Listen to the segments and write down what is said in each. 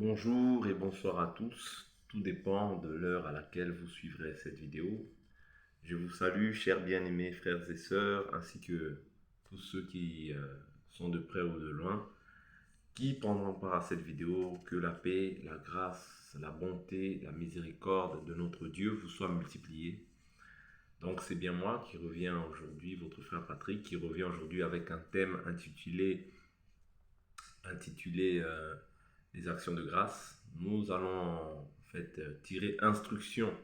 Bonjour et bonsoir à tous. Tout dépend de l'heure à laquelle vous suivrez cette vidéo. Je vous salue, chers bien-aimés frères et sœurs, ainsi que tous ceux qui sont de près ou de loin, qui prendront part à cette vidéo. Que la paix, la grâce, la bonté, la miséricorde de notre Dieu vous soient multipliées. Donc c'est bien moi qui reviens aujourd'hui, votre frère Patrick, qui revient aujourd'hui avec un thème intitulé les actions de grâce. Nous allons en fait tirer instruction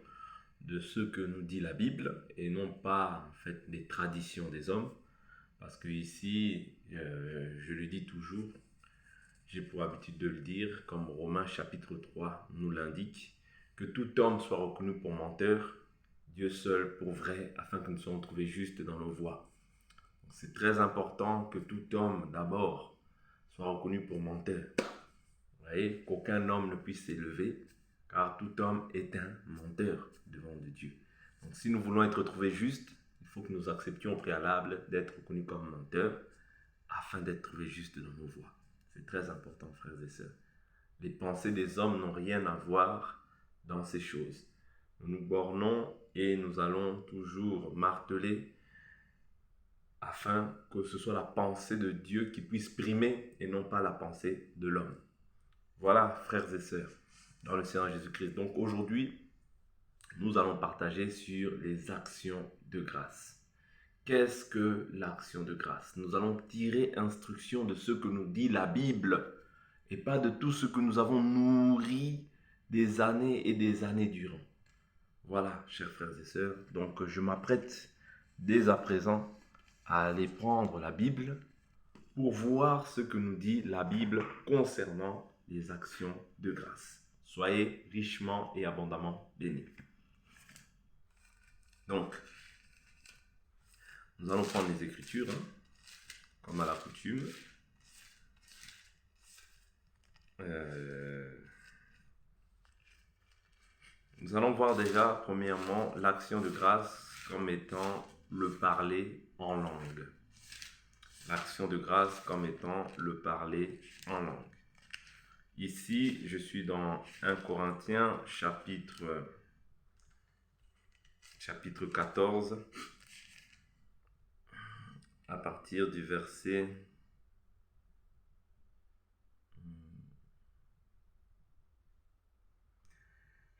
de ce que nous dit la Bible et non pas en fait les traditions des hommes, parce que ici, je le dis toujours, j'ai pour habitude de le dire, comme Romains chapitre 3 nous l'indique, que tout homme soit reconnu pour menteur, Dieu seul pour vrai, afin que nous soyons trouvés justes dans nos voies. C'est très important que tout homme d'abord soit reconnu pour menteur. Vous voyez, qu'aucun homme ne puisse s'élever, car tout homme est un menteur devant Dieu. Donc si nous voulons être trouvés justes, il faut que nous acceptions au préalable d'être reconnus comme menteurs, afin d'être trouvés justes dans nos voies. C'est très important, frères et sœurs. Les pensées des hommes n'ont rien à voir dans ces choses. Nous nous bornons et nous allons toujours marteler afin que ce soit la pensée de Dieu qui puisse primer et non pas la pensée de l'homme. Voilà, frères et sœurs, dans le Seigneur Jésus-Christ. Donc aujourd'hui, nous allons partager sur les actions de grâce. Qu'est-ce que l'action de grâce? Nous allons tirer instruction de ce que nous dit la Bible et pas de tout ce que nous avons nourri des années et des années durant. Voilà, chers frères et sœurs, donc je m'apprête dès à présent à aller prendre la Bible pour voir ce que nous dit la Bible concernant les actions de grâce. Soyez richement et abondamment bénis. Donc, nous allons prendre les Écritures, comme à la coutume. Nous allons voir déjà, premièrement, l'action de grâce comme étant le parler en langue. L'action de grâce comme étant le parler en langue. Ici, je suis dans 1 Corinthiens, chapitre 14, à partir du verset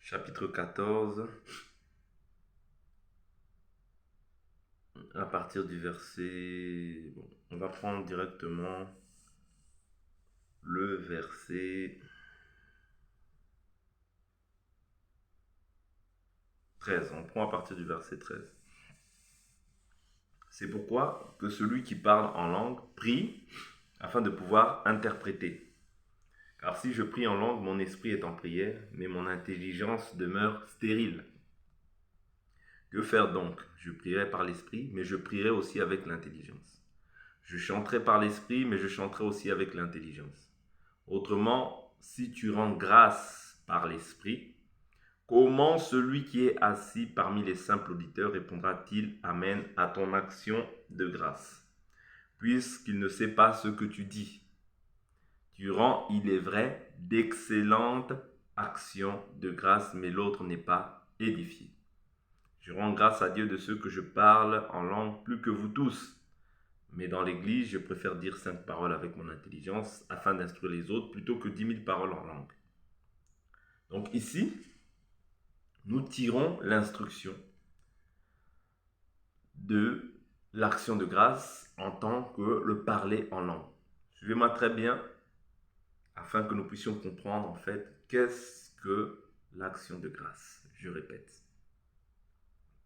chapitre 14, à partir du verset... Bon, on va prendre directement le verset 13. On prend à partir du verset 13. C'est pourquoi que celui qui parle en langue prie afin de pouvoir interpréter. Car si je prie en langue, mon esprit est en prière, mais mon intelligence demeure stérile. Que faire donc? Je prierai par l'esprit, mais je prierai aussi avec l'intelligence. Je chanterai par l'esprit, mais je chanterai aussi avec l'intelligence. Autrement, si tu rends grâce par l'esprit, comment celui qui est assis parmi les simples auditeurs répondra-t-il Amen à ton action de grâce, puisqu'il ne sait pas ce que tu dis? Tu rends, il est vrai, d'excellentes actions de grâce, mais l'autre n'est pas édifié. Je rends grâce à Dieu de ce que je parle en langue plus que vous tous. Mais dans l'église, je préfère dire 5 paroles avec mon intelligence afin d'instruire les autres plutôt que 10 000 paroles en langue. Donc ici, nous tirons l'instruction de l'action de grâce en tant que le parler en langue. Suivez-moi très bien afin que nous puissions comprendre en fait qu'est-ce que l'action de grâce. Je répète.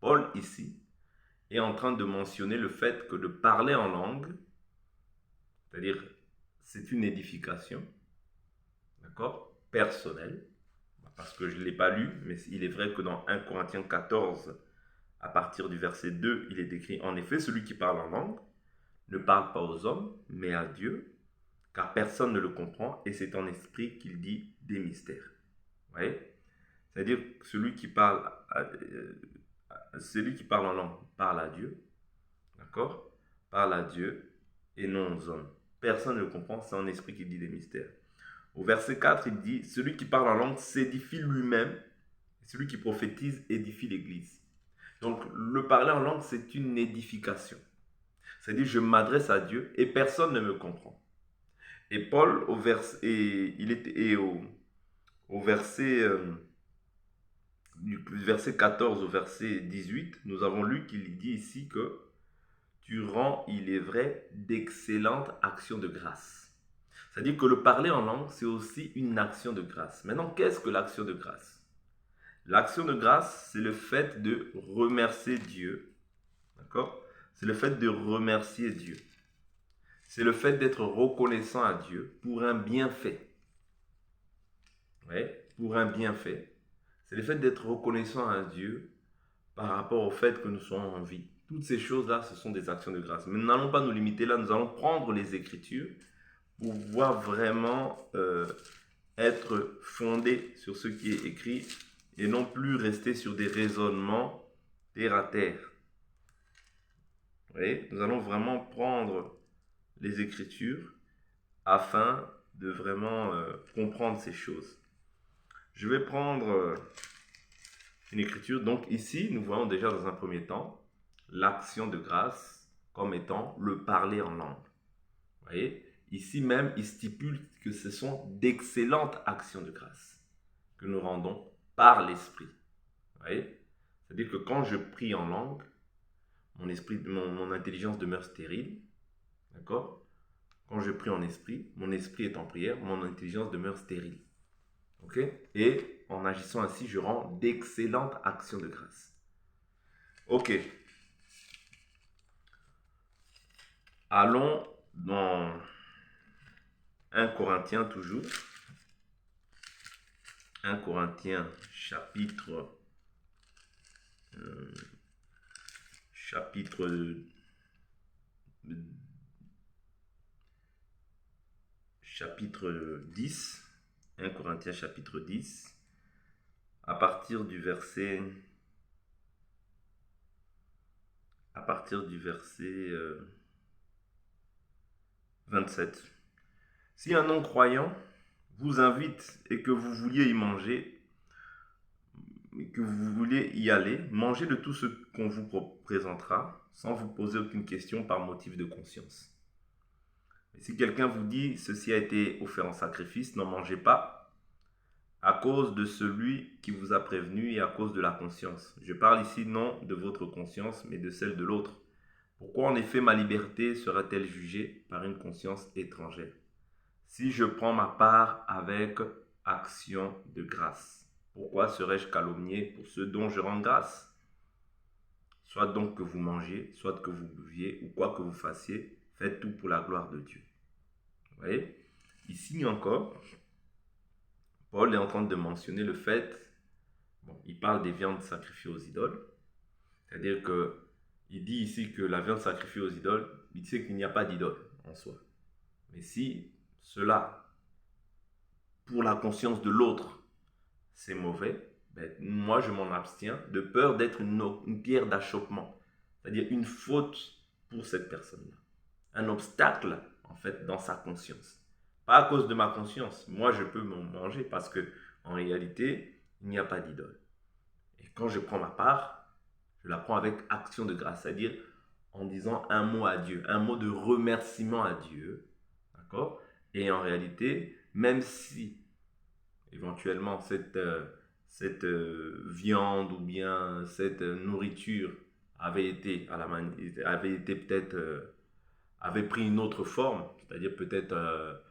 Paul ici est en train de mentionner le fait que de parler en langue, c'est-à-dire c'est une édification, d'accord, personnelle, parce que je ne l'ai pas lu, mais il est vrai que dans 1 Corinthiens 14, à partir du verset 2, il est écrit « En effet, celui qui parle en langue ne parle pas aux hommes, mais à Dieu, car personne ne le comprend, et c'est en esprit qu'il dit des mystères. » Vous voyez? C'est-à-dire que celui qui parle en langue parle à Dieu, d'accord? Parle à Dieu et non aux hommes. Personne ne le comprend, c'est en esprit qu'il dit des mystères. Au verset 4, il dit, celui qui parle en langue s'édifie lui-même, et celui qui prophétise édifie l'Église. Donc, le parler en langue, c'est une édification. C'est-à-dire, je m'adresse à Dieu et personne ne me comprend. Et Paul, au verset, du verset 14 au verset 18, nous avons lu qu'il dit ici que tu rends, il est vrai, d'excellentes actions de grâce. C'est-à-dire que le parler en langue, c'est aussi une action de grâce. Maintenant, qu'est-ce que l'action de grâce? L'action de grâce, c'est le fait de remercier Dieu. D'accord? C'est le fait de remercier Dieu. C'est le fait d'être reconnaissant à Dieu pour un bienfait. Ouais, pour un bienfait. C'est le fait d'être reconnaissant à Dieu par rapport au fait que nous sommes en vie. Toutes ces choses-là, ce sont des actions de grâce. Mais nous n'allons pas nous limiter là, nous allons prendre les Écritures pour pouvoir vraiment être fondés sur ce qui est écrit et non plus rester sur des raisonnements terre à terre. Vous voyez, nous allons vraiment prendre les Écritures afin de vraiment comprendre ces choses. Je vais prendre une écriture. Donc ici, nous voyons déjà dans un premier temps l'action de grâce comme étant le parler en langue. Vous voyez, ici même, il stipule que ce sont d'excellentes actions de grâce que nous rendons par l'Esprit. Vous voyez, c'est-à-dire que quand je prie en langue, mon intelligence demeure stérile. D'accord? Quand je prie en esprit, mon esprit est en prière, mon intelligence demeure stérile. Ok? Et en agissant ainsi, je rends d'excellentes actions de grâce. Ok. Allons dans 1 Corinthiens toujours. 1 Corinthiens chapitre 10. 1 Corinthiens chapitre 10. À partir du verset 27. Si un non-croyant vous invite et que vous vouliez y manger, et que vous vouliez y aller, mangez de tout ce qu'on vous présentera, sans vous poser aucune question par motif de conscience. Et si quelqu'un vous dit, ceci a été offert en sacrifice, n'en mangez pas, à cause de celui qui vous a prévenu et à cause de la conscience. Je parle ici non de votre conscience, mais de celle de l'autre. Pourquoi en effet ma liberté sera-t-elle jugée par une conscience étrangère? Si je prends ma part avec action de grâce, pourquoi serais-je calomnié pour ceux dont je rends grâce? Soit donc que vous mangiez, soit que vous buviez, ou quoi que vous fassiez, faites tout pour la gloire de Dieu. Vous voyez? Ici encore, Paul est en train de mentionner le fait, il parle des viandes sacrifiées aux idoles, c'est-à-dire qu'il dit ici que la viande sacrifiée aux idoles, il sait qu'il n'y a pas d'idole en soi. Mais si cela, pour la conscience de l'autre, c'est mauvais, moi je m'en abstiens de peur d'être une pierre d'achoppement, c'est-à-dire une faute pour cette personne-là, un obstacle en fait dans sa conscience. Pas à cause de ma conscience, moi je peux m'en manger parce que en réalité il n'y a pas d'idole. Et quand je prends ma part, je la prends avec action de grâce, c'est-à-dire en disant un mot à Dieu, un mot de remerciement à Dieu, d'accord? Et en réalité, même si éventuellement cette viande ou bien cette nourriture avait été avait pris une autre forme, c'est-à-dire peut-être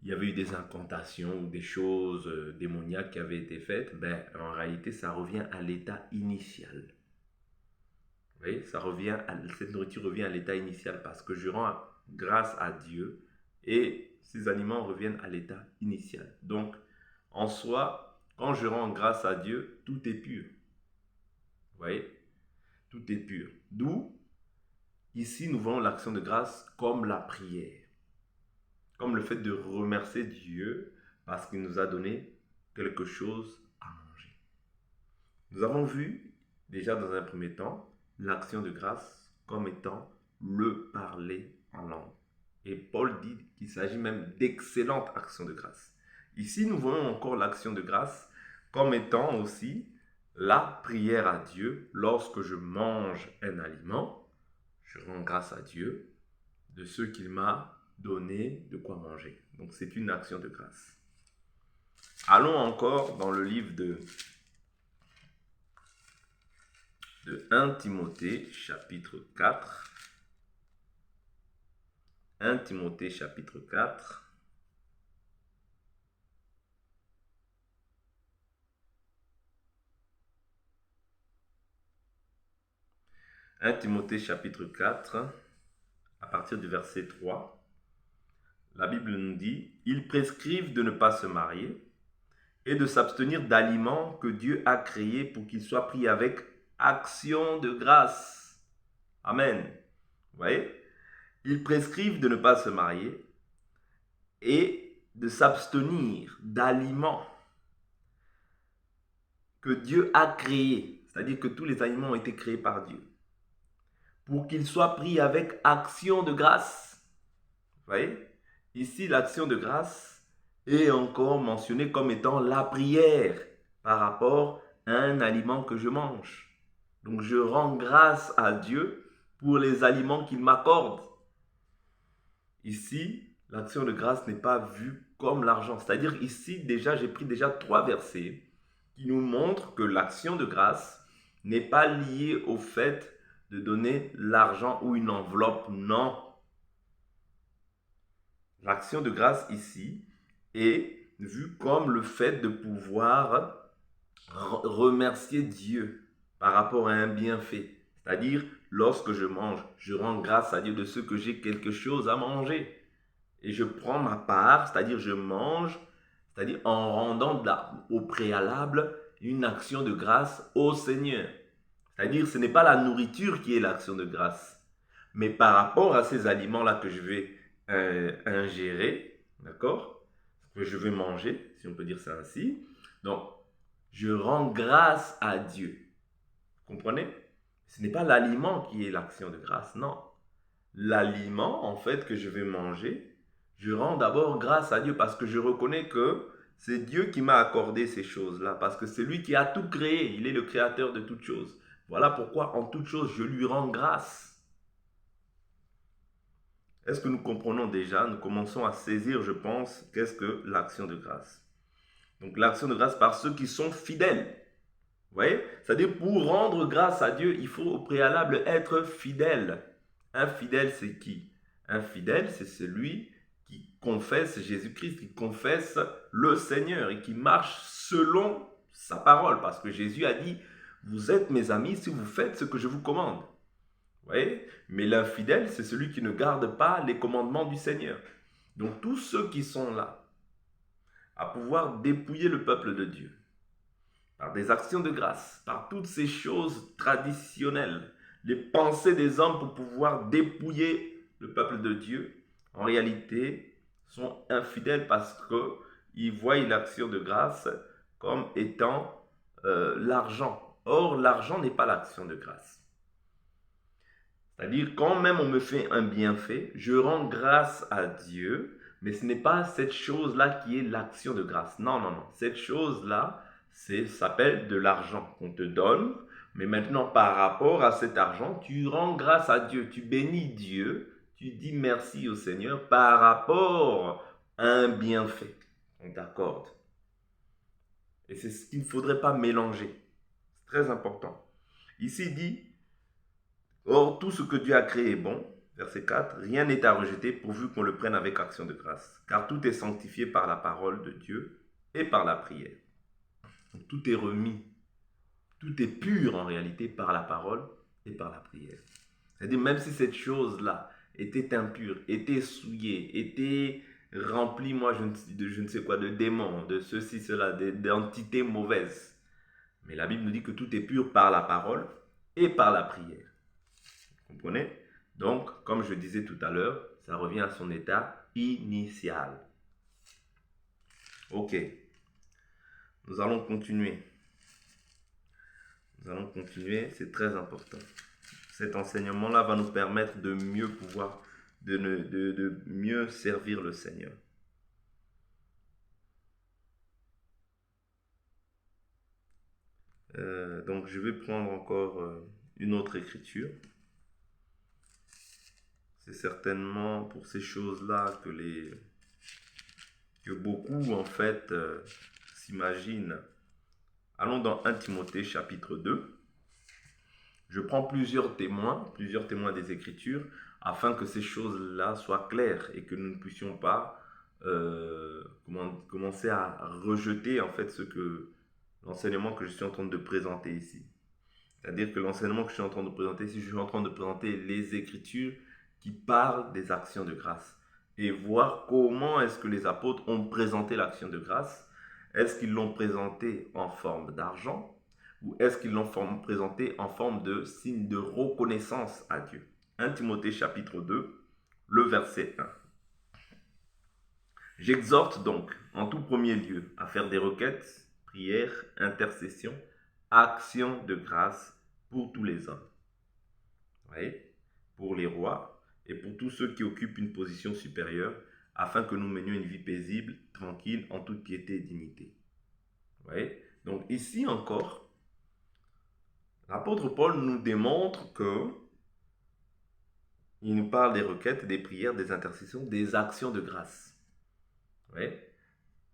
il y avait eu des incantations ou des choses démoniaques qui avaient été faites, en réalité ça revient à l'état initial. Vous voyez, cette nourriture revient à l'état initial parce que je rends grâce à Dieu et ces aliments reviennent à l'état initial. Donc, en soi, quand je rends grâce à Dieu, tout est pur. Vous voyez? Tout est pur. D'où, ici, nous voyons l'action de grâce comme la prière. Comme le fait de remercier Dieu parce qu'il nous a donné quelque chose à manger. Nous avons vu, déjà dans un premier temps, l'action de grâce comme étant le parler en langue. Et Paul dit qu'il s'agit même d'excellentes actions de grâce. Ici, nous voyons encore l'action de grâce comme étant aussi la prière à Dieu. Lorsque je mange un aliment, je rends grâce à Dieu de ce qu'il m'a donné de quoi manger. Donc c'est une action de grâce. Allons encore dans le livre de 1 Timothée chapitre 4. 1 Timothée chapitre 4. « 1 Timothée chapitre 4, à partir du verset 3, la Bible nous dit « Ils prescrivent de ne pas se marier et de s'abstenir d'aliments que Dieu a créés pour qu'ils soient pris avec action de grâce. » Amen. Vous voyez? Ils prescrivent de ne pas se marier et de s'abstenir d'aliments que Dieu a créés. C'est-à-dire que tous les aliments ont été créés par Dieu. Pour qu'ils soient pris avec action de grâce. Vous voyez? Ici, l'action de grâce est encore mentionnée comme étant la prière par rapport à un aliment que je mange. Donc, je rends grâce à Dieu pour les aliments qu'il m'accorde. Ici, l'action de grâce n'est pas vue comme l'argent. C'est-à-dire ici, j'ai pris 3 versets qui nous montrent que l'action de grâce n'est pas liée au fait de donner l'argent ou une enveloppe. Non. L'action de grâce ici est vue comme le fait de pouvoir remercier Dieu par rapport à un bienfait. C'est-à-dire, lorsque je mange, je rends grâce à Dieu de ce que j'ai quelque chose à manger. Et je prends ma part, c'est-à-dire je mange, c'est-à-dire en rendant au préalable une action de grâce au Seigneur. C'est-à-dire, ce n'est pas la nourriture qui est l'action de grâce, mais par rapport à ces aliments-là que je vais ingérer, d'accord, que je vais manger, si on peut dire ça ainsi. Donc, je rends grâce à Dieu. Vous comprenez? Ce n'est pas l'aliment qui est l'action de grâce, non. L'aliment, en fait, que je vais manger, je rends d'abord grâce à Dieu parce que je reconnais que c'est Dieu qui m'a accordé ces choses-là, parce que c'est lui qui a tout créé, il est le créateur de toutes choses. Voilà pourquoi en toutes choses, je lui rends grâce. Est-ce que nous comprenons déjà? Nous commençons à saisir, je pense, qu'est-ce que l'action de grâce. Donc l'action de grâce par ceux qui sont fidèles. Vous voyez? C'est-à-dire pour rendre grâce à Dieu, il faut au préalable être fidèle. Un fidèle, c'est qui? Un fidèle, c'est celui qui confesse Jésus-Christ, qui confesse le Seigneur et qui marche selon sa parole. Parce que Jésus a dit, vous êtes mes amis si vous faites ce que je vous commande. Vous voyez? Mais l'infidèle, c'est celui qui ne garde pas les commandements du Seigneur. Donc tous ceux qui sont là à pouvoir dépouiller le peuple de Dieu, par des actions de grâce, par toutes ces choses traditionnelles, les pensées des hommes pour pouvoir dépouiller le peuple de Dieu, en réalité, sont infidèles parce qu'ils voient l'action de grâce comme étant l'argent. Or, l'argent n'est pas l'action de grâce. C'est-à-dire, quand même on me fait un bienfait, je rends grâce à Dieu, mais ce n'est pas cette chose-là qui est l'action de grâce. Non, non, non. Cette chose-là, s'appelle de l'argent qu'on te donne, mais maintenant par rapport à cet argent, tu rends grâce à Dieu, tu bénis Dieu, tu dis merci au Seigneur par rapport à un bienfait qu'on t'accorde. Et c'est ce qu'il ne faudrait pas mélanger. C'est très important. Ici il dit, or tout ce que Dieu a créé est bon. Verset 4, rien n'est à rejeter pourvu qu'on le prenne avec action de grâce, car tout est sanctifié par la parole de Dieu et par la prière. Donc, tout est remis, tout est pur en réalité par la parole et par la prière. C'est-à-dire même si cette chose-là était impure, était souillée, était remplie, je ne sais quoi, de démons, de ceci, cela, d'entités mauvaises. Mais la Bible nous dit que tout est pur par la parole et par la prière. Vous comprenez? Donc, comme je disais tout à l'heure, ça revient à son état initial. Ok. Nous allons continuer. C'est très important. Cet enseignement-là va nous permettre de mieux pouvoir de mieux servir le Seigneur. Donc je vais prendre encore une autre écriture. C'est certainement pour ces choses-là que beaucoup en fait s'imaginent. Allons dans 1 Timothée chapitre 2. Je prends plusieurs témoins des Écritures, afin que ces choses-là soient claires et que nous ne puissions pas commencer à rejeter en fait l'enseignement que je suis en train de présenter ici. C'est-à-dire que l'enseignement que je suis en train de présenter ici, je suis en train de présenter les Écritures qui parlent des actions de grâce et voir comment est-ce que les apôtres ont présenté l'action de grâce. Est-ce qu'ils l'ont présenté en forme d'argent ou est-ce qu'ils l'ont présenté en forme de signe de reconnaissance à Dieu? 1 Timothée chapitre 2, le verset 1. J'exhorte donc en tout premier lieu à faire des requêtes, prières, intercessions, actions de grâce pour tous les hommes. Oui, pour les rois et pour tous ceux qui occupent une position supérieure, afin que nous menions une vie paisible, tranquille, en toute piété et dignité. Oui, donc ici encore, l'apôtre Paul nous démontre que il nous parle des requêtes, des prières, des intercessions, des actions de grâce. Oui.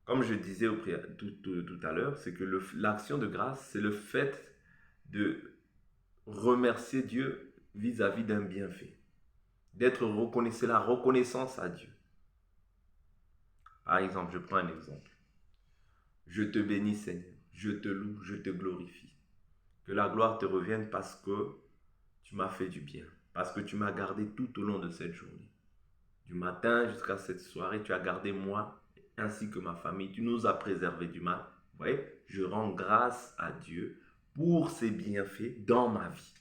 Comme je disais tout à l'heure, c'est que l'action de grâce, c'est le fait de remercier Dieu vis-à-vis d'un bienfait. C'est la reconnaissance à Dieu. Par exemple, je prends un exemple. Je te bénis Seigneur, je te loue, je te glorifie. Que la gloire te revienne parce que tu m'as fait du bien, parce que tu m'as gardé tout au long de cette journée. Du matin jusqu'à cette soirée, tu as gardé moi ainsi que ma famille. Tu nous as préservés du mal. Vous voyez, je rends grâce à Dieu pour ses bienfaits dans ma vie.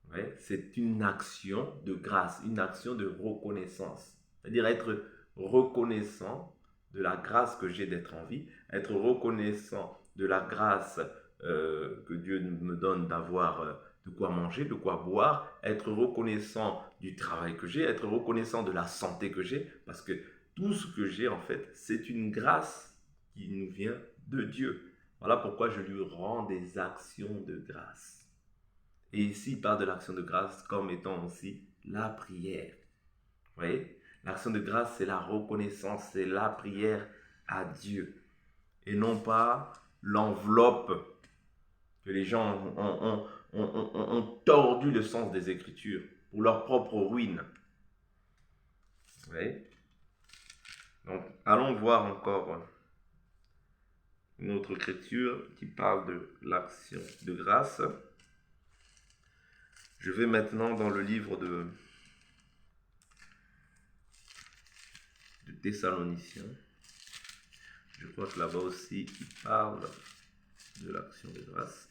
Vous voyez, c'est une action de grâce, une action de reconnaissance. C'est-à-dire être reconnaissant de la grâce que j'ai d'être en vie, être reconnaissant de la grâce que Dieu me donne d'avoir de quoi manger, de quoi boire, être reconnaissant du travail que j'ai, être reconnaissant de la santé que j'ai, parce que tout ce que j'ai en fait, c'est une grâce qui nous vient de Dieu. Voilà pourquoi je lui rends des actions de grâce. Et ici, il parle de l'action de grâce comme étant aussi la prière. Vous voyez, l'action de grâce, c'est la reconnaissance, c'est la prière à Dieu. Et non pas l'enveloppe que les gens ont tordu le sens des Écritures pour leur propre ruine. Vous voyez? Donc, allons voir encore une autre écriture qui parle de l'action de grâce. Je vais maintenant dans le livre de Thessaloniciens. Je crois que là-bas aussi, il parle de l'action de grâce.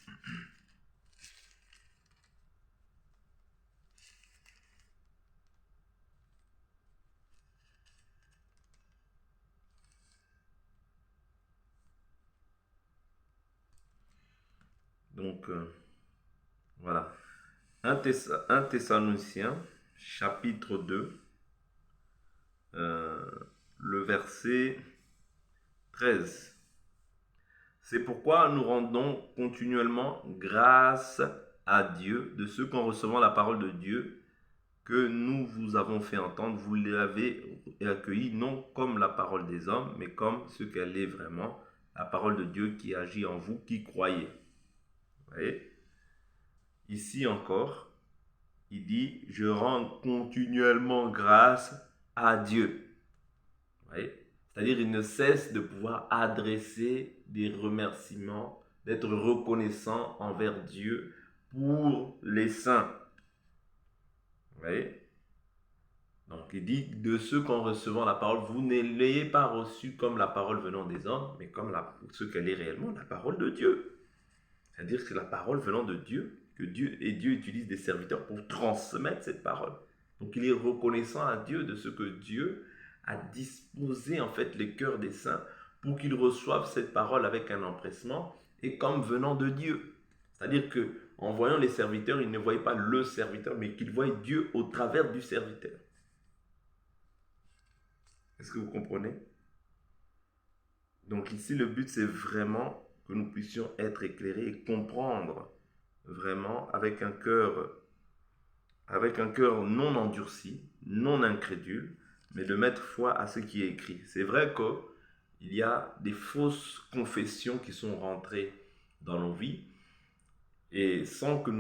Donc, voilà. 1 Thessaloniciens, chapitre 2, le verset 13. C'est pourquoi nous rendons continuellement grâce à Dieu de ce qu'en recevant la parole de Dieu que nous vous avons fait entendre, vous l'avez accueillie non comme la parole des hommes, mais comme ce qu'elle est vraiment, la parole de Dieu qui agit en vous qui croyez. Vous voyez? Ici encore, il dit, je rends continuellement grâce à Dieu. Vous voyez? C'est-à-dire, il ne cesse de pouvoir adresser des remerciements, d'être reconnaissant envers Dieu pour les saints. Vous voyez? Donc, il dit, de ceux qu'en recevant la parole, vous ne l'ayez pas reçue comme la parole venant des hommes, mais comme ce qu'elle est réellement, la parole de Dieu. C'est-à-dire que la parole venant de Dieu, que Dieu utilise des serviteurs pour transmettre cette parole. Donc, il est reconnaissant à Dieu de ce que Dieu a disposé en fait les cœurs des saints pour qu'ils reçoivent cette parole avec un empressement et comme venant de Dieu. C'est-à-dire que en voyant les serviteurs, ils ne voyaient pas le serviteur, mais qu'ils voyaient Dieu au travers du serviteur. Est-ce que vous comprenez? Donc ici, le but, c'est vraiment que nous puissions être éclairés et comprendre vraiment avec un cœur non endurci, non incrédule, mais de mettre foi à ce qui est écrit. C'est vrai qu'il y a des fausses confessions qui sont rentrées dans nos vies et auxquelles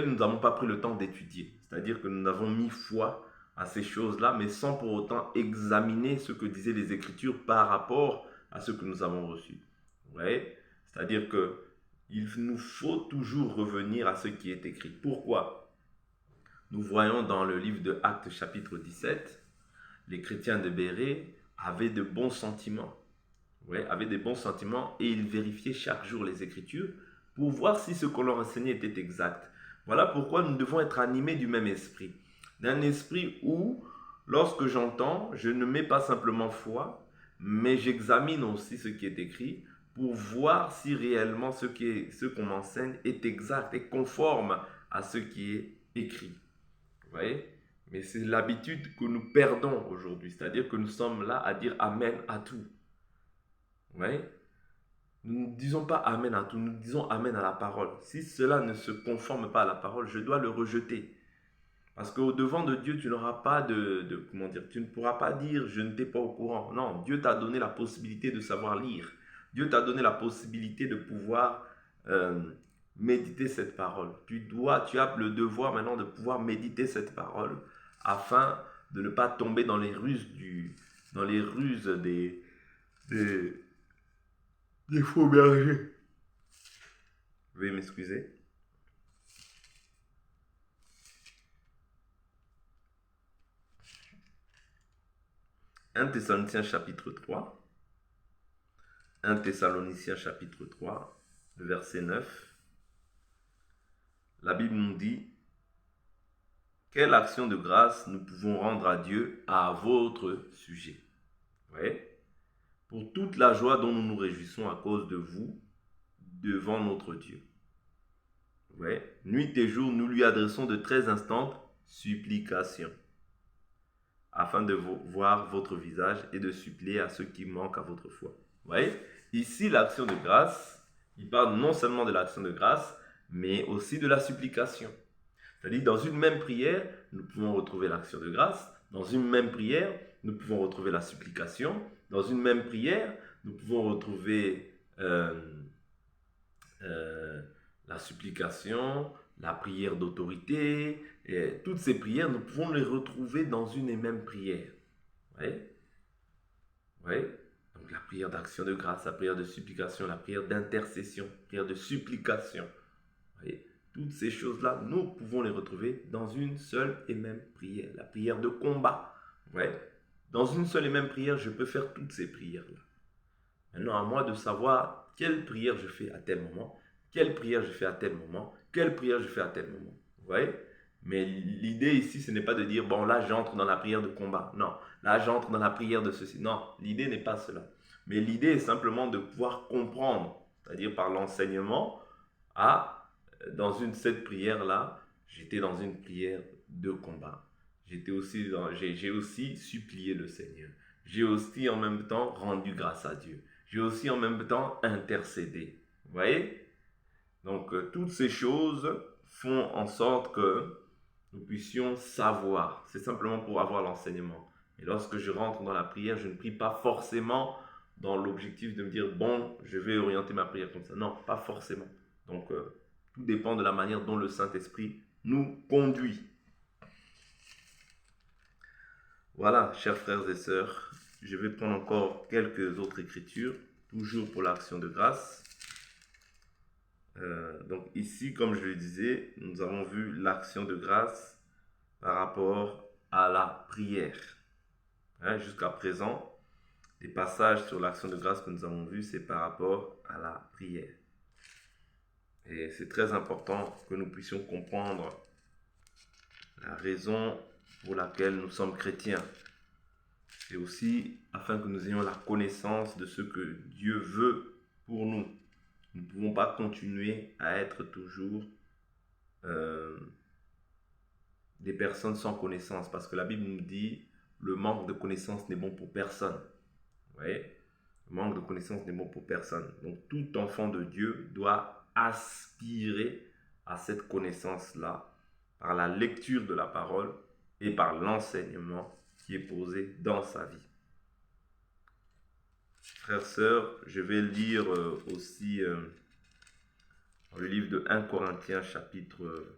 nous n'avons pas pris le temps d'étudier. C'est-à-dire que nous avons mis foi à ces choses-là, mais sans pour autant examiner ce que disaient les Écritures par rapport à ce que nous avons reçu. Vous voyez? C'est-à-dire qu'il nous faut toujours revenir à ce qui est écrit. Pourquoi? Nous voyons dans le livre de Actes chapitre 17, les chrétiens de Bérée avaient de bons sentiments. Avaient des bons sentiments et ils vérifiaient chaque jour les Écritures pour voir si ce qu'on leur enseignait était exact. Voilà pourquoi nous devons être animés du même esprit. D'un esprit où, lorsque j'entends, je ne mets pas simplement foi, mais j'examine aussi ce qui est écrit pour voir si réellement ce qu'on m'enseigne est exact et conforme à ce qui est écrit. Vous voyez? Mais c'est l'habitude que nous perdons aujourd'hui, c'est-à-dire que nous sommes là à dire Amen à tout. Vous voyez? Nous ne disons pas Amen à tout, nous disons Amen à la parole. Si cela ne se conforme pas à la parole, je dois le rejeter. Parce qu'au devant de Dieu, tu n'auras pas tu ne pourras pas dire je ne t'ai pas au courant. Non, Dieu t'a donné la possibilité de savoir lire. Dieu t'a donné la possibilité de pouvoir méditer cette parole. Tu as le devoir maintenant de pouvoir méditer cette parole afin de ne pas tomber dans les ruses des faux bergers. Veuillez m'excuser. 1 Thessaloniciens chapitre 3. 1 Thessaloniciens chapitre 3, verset 9. La Bible nous dit: quelle action de grâce nous pouvons rendre à Dieu à votre sujet. Oui. Pour toute la joie dont nous nous réjouissons à cause de vous devant notre Dieu. Oui. Nuit et jour, nous lui adressons de très instantes supplications, afin de voir votre visage et de supplier à ceux qui manquent à votre foi. Vous voyez? Ici, l'action de grâce, il parle non seulement de l'action de grâce, mais aussi de la supplication. C'est-à-dire, dans une même prière, nous pouvons retrouver l'action de grâce. Dans une même prière, nous pouvons retrouver la supplication. Dans une même prière, nous pouvons retrouver la supplication, la prière d'autorité. Et toutes ces prières, nous pouvons les retrouver dans une et même prière. Vous voyez? Oui. Donc la prière d'action de grâce, la prière de supplication, la prière d'intercession, la prière de supplication. Vous voyez? Toutes ces choses-là, nous pouvons les retrouver dans une seule et même prière. La prière de combat. Ouais. Dans une seule et même prière, je peux faire toutes ces prières-là. Maintenant, à moi de savoir quelle prière je fais à tel moment, quelle prière je fais à tel moment, quelle prière je fais à tel moment. Vous voyez? Mais l'idée ici, ce n'est pas de dire, bon, là, j'entre dans la prière de combat. Non, là, j'entre dans la prière de ceci. Non, l'idée n'est pas cela. Mais l'idée est simplement de pouvoir comprendre, c'est-à-dire par l'enseignement, cette prière-là, j'étais dans une prière de combat. J'ai aussi supplié le Seigneur. J'ai aussi en même temps rendu grâce à Dieu. J'ai aussi en même temps intercédé. Vous voyez? Donc, toutes ces choses font en sorte que nous puissions savoir. C'est simplement pour avoir l'enseignement. Et lorsque je rentre dans la prière, je ne prie pas forcément dans l'objectif de me dire, bon, je vais orienter ma prière comme ça. Non, pas forcément. Donc, tout dépend de la manière dont le Saint-Esprit nous conduit. Voilà, chers frères et sœurs, je vais prendre encore quelques autres écritures, toujours pour l'action de grâce. Donc ici, comme je le disais, nous avons vu l'action de grâce par rapport à la prière. Jusqu'à présent, les passages sur l'action de grâce que nous avons vus, c'est par rapport à la prière. Et c'est très important que nous puissions comprendre la raison pour laquelle nous sommes chrétiens. Et aussi afin que nous ayons la connaissance de ce que Dieu veut pour nous. Nous ne pouvons pas continuer à être toujours des personnes sans connaissance, parce que la Bible nous dit le manque de connaissance n'est bon pour personne. Vous voyez? Le manque de connaissance n'est bon pour personne. Donc tout enfant de Dieu doit aspirer à cette connaissance-là par la lecture de la parole et par l'enseignement qui est posé dans sa vie. Frères, sœurs, je vais lire aussi dans le livre de 1 Corinthiens chapitre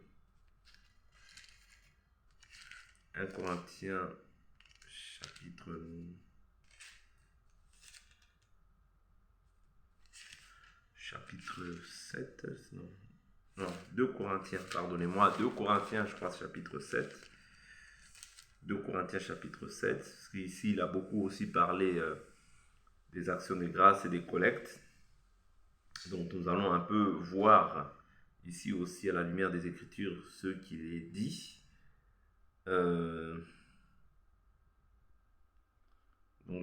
7, non, 2 Corinthiens, pardonnez-moi, 2 Corinthiens, je crois, chapitre 7. 2 Corinthiens, chapitre 7, parce qu'ici, il a beaucoup aussi parlé des actions de grâce et des collectes. Donc, nous allons un peu voir ici aussi, à la lumière des Écritures, ce qu'il est dit. Donc,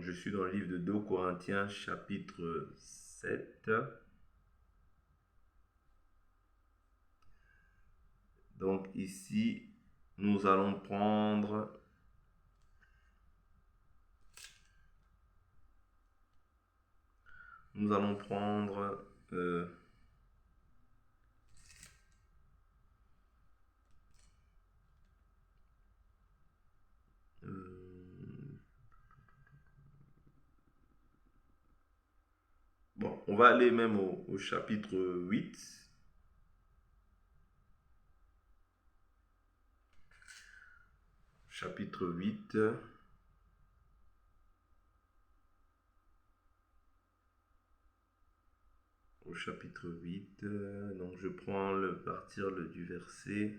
je suis dans le livre de 2 Corinthiens, chapitre 7. Donc, ici, nous allons prendre bon, on va aller même au chapitre 8. Chapitre 8. Au chapitre 8, donc je prends partir du verset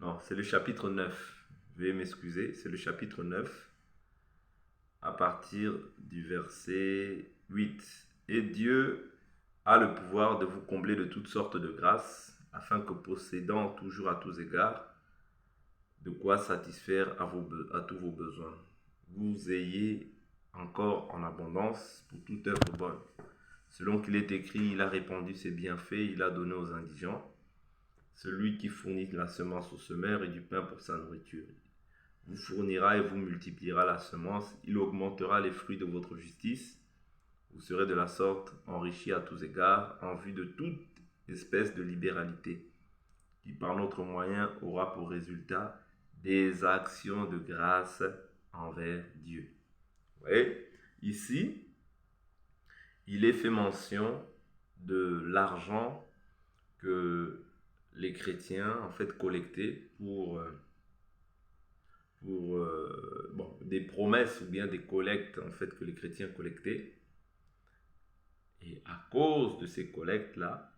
non, c'est le chapitre 9. Veuillez m'excuser, c'est le chapitre 9 à partir du verset 8. Et Dieu a le pouvoir de vous combler de toutes sortes de grâces, afin que possédant toujours à tous égards de quoi satisfaire à tous vos besoins, vous ayez encore en abondance pour toute œuvre bonne. Selon qu'il est écrit, il a répandu ses bienfaits, il a donné aux indigents. Celui qui fournit la semence au semeur et du pain pour sa nourriture vous fournira et vous multipliera la semence, il augmentera les fruits de votre justice. Vous serez de la sorte enrichis à tous égards, en vue de toute espèce de libéralité, qui par notre moyen aura pour résultat des actions de grâce envers Dieu. Vous voyez, ici, il est fait mention de l'argent que les chrétiens en fait collectaient pour des promesses ou bien des collectes en fait que les chrétiens collectaient. Et à cause de ces collectes-là,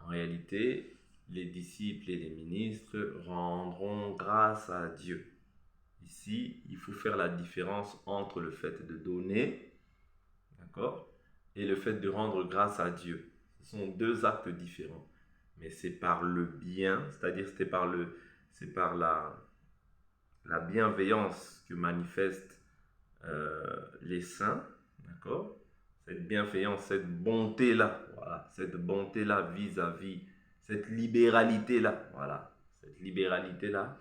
en réalité, les disciples et les ministres rendront grâce à Dieu. Ici, il faut faire la différence entre le fait de donner, d'accord, et le fait de rendre grâce à Dieu. Ce sont deux actes différents. Mais c'est par le bien, c'est-à-dire c'est par la bienveillance que manifestent les saints, d'accord? Cette bienveillance, cette bonté-là, voilà, cette bonté-là vis-à-vis, cette libéralité-là, voilà, cette libéralité-là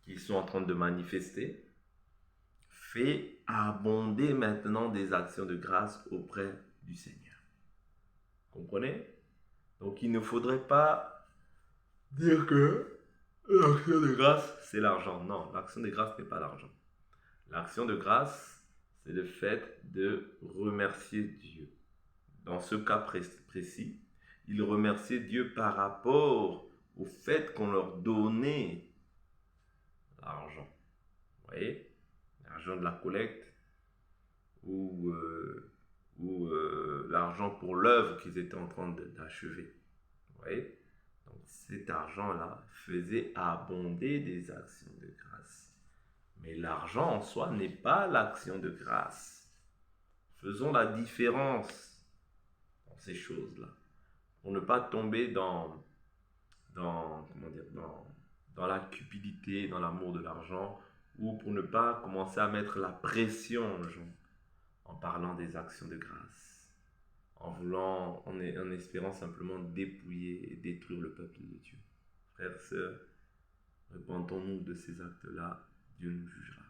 qu'ils sont en train de manifester, fait abonder maintenant des actions de grâce auprès du Seigneur. Comprenez? Donc il ne faudrait pas dire que l'action de grâce, c'est l'argent. Non, l'action de grâce n'est pas l'argent. L'action de grâce, c'est le fait de remercier Dieu. Dans ce cas précis, ils remerciaient Dieu par rapport au fait qu'on leur donnait l'argent. Vous voyez? L'argent de la collecte ou l'argent pour l'œuvre qu'ils étaient en train d'achever. Vous voyez? Donc cet argent-là faisait abonder des actions de grâce. Mais l'argent en soi n'est pas l'action de grâce. Faisons la différence dans ces choses-là, pour ne pas tomber dans dans la cupidité, dans l'amour de l'argent, ou pour ne pas commencer à mettre la pression aux gens en parlant des actions de grâce, en espérant simplement dépouiller et détruire le peuple de Dieu. Frères et sœurs, repentons-nous de ces actes-là, Dieu nous jugera.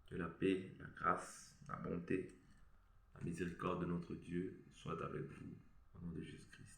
Que la paix, la grâce, la bonté, la miséricorde de notre Dieu soit avec vous, au nom de Jésus-Christ.